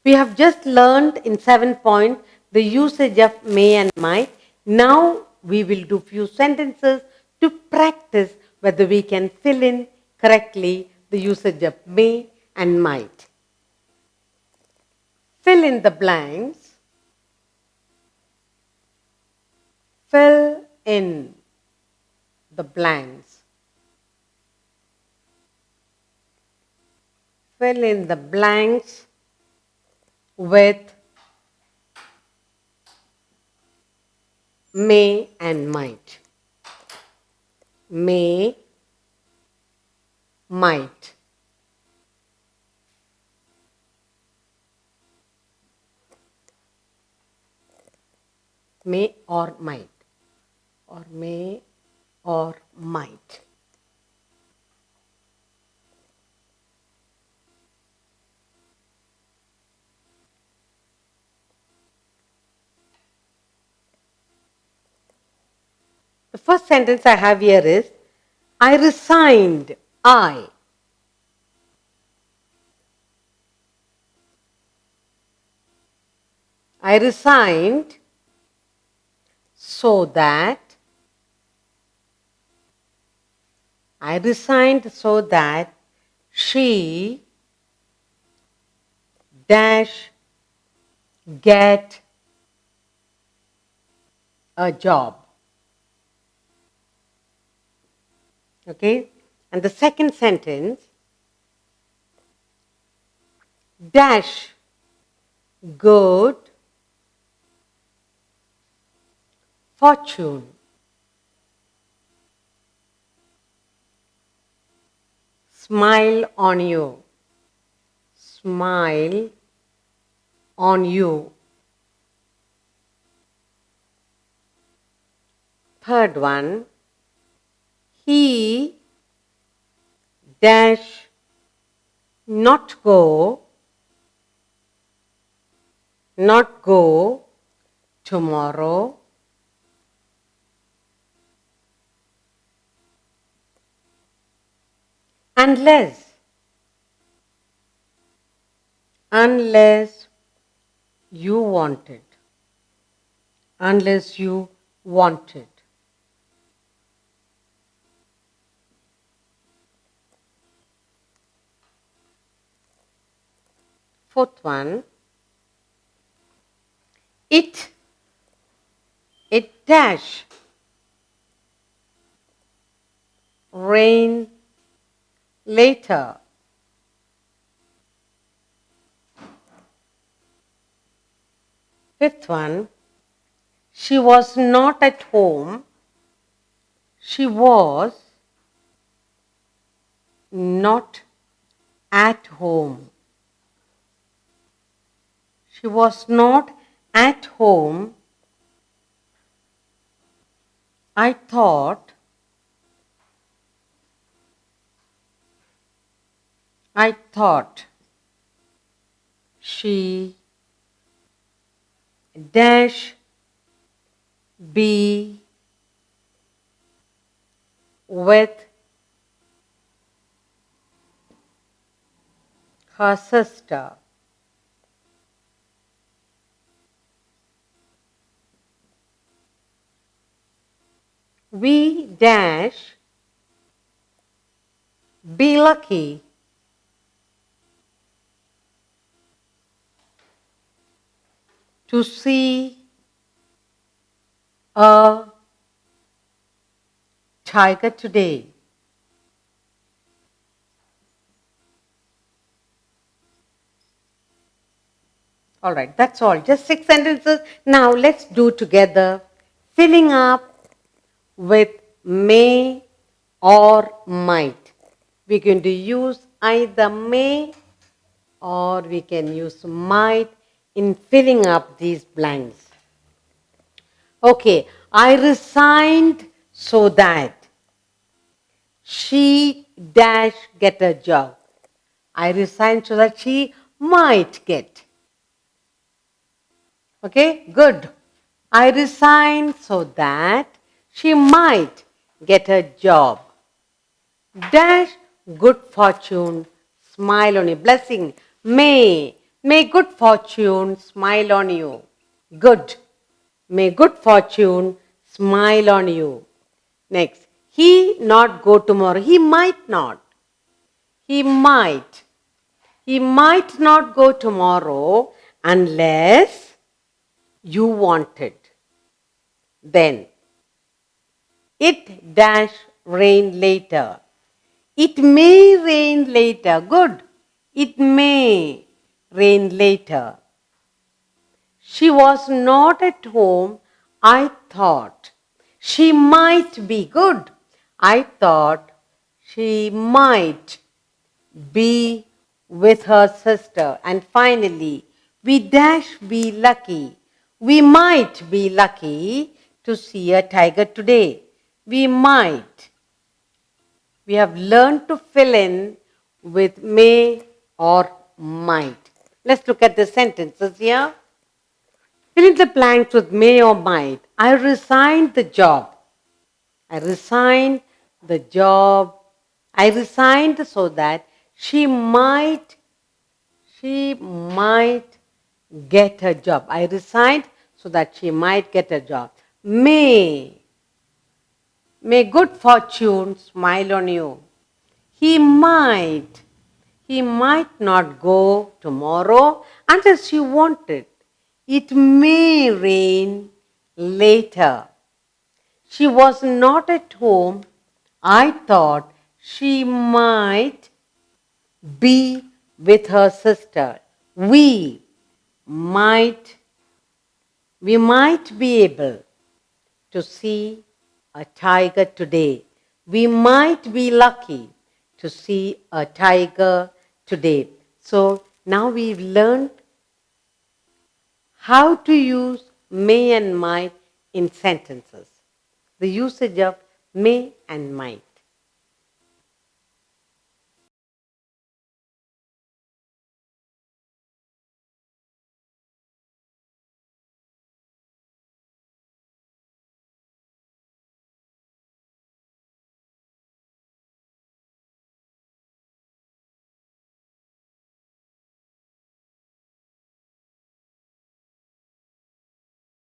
We have just learned in 7 points the usage of may and might. Now we will do few sentences to practice whether we can fill in correctly the usage of may and might. Fill in the blanks. Fill in the blanks. Fill in the blanks with may and might. May, might. May or might. Or may or might. The first sentence I have here is, I resigned. I resigned so that she dash get a job. Okay? And the second sentence, dash good fortune. Smile on you. Smile on you. Third one, he dash not go tomorrow unless you want it. Unless you want it. Fourth one, it dash rain later. Fifth one, she was not at home. She was not at home. She was not at home. I thought she dash be with her sister. We dash be lucky to see a tiger today. All right, that's all. Just 6 sentences. Now let's do together. Filling up with may or might. We're going to use either may or we can use might in filling up these blanks. Okay, I resigned so that she dash get a job. I resigned so that she might get. Okay, good. I resigned so that she might get a job. Dash good fortune, smile on a blessing, may May good fortune smile on you. Good. May good fortune smile on you. Next, he not go tomorrow. He might not. He might. He might not go tomorrow unless you want it. Then, it dash rain later. It may rain later. Good. It may rain later. She was not at home. I thought she might be. Good. I thought she might be with her sister. And finally, we dash be lucky. We might be lucky to see a tiger today. We might. We have learned to fill in with may or might. Let's look at the sentences here. Fill in the blanks with may or might. I resigned the job. I resigned the job. I resigned so that she might get a job. I resigned so that she might get a job. May good fortune smile on you. He might not go tomorrow unless you want it. It may rain later. She was not at home. I thought she might be with her sister. We might be able to see a tiger today. We might be lucky to see a tiger today. So now we've learned how to use may and might in sentences. The usage of may and might.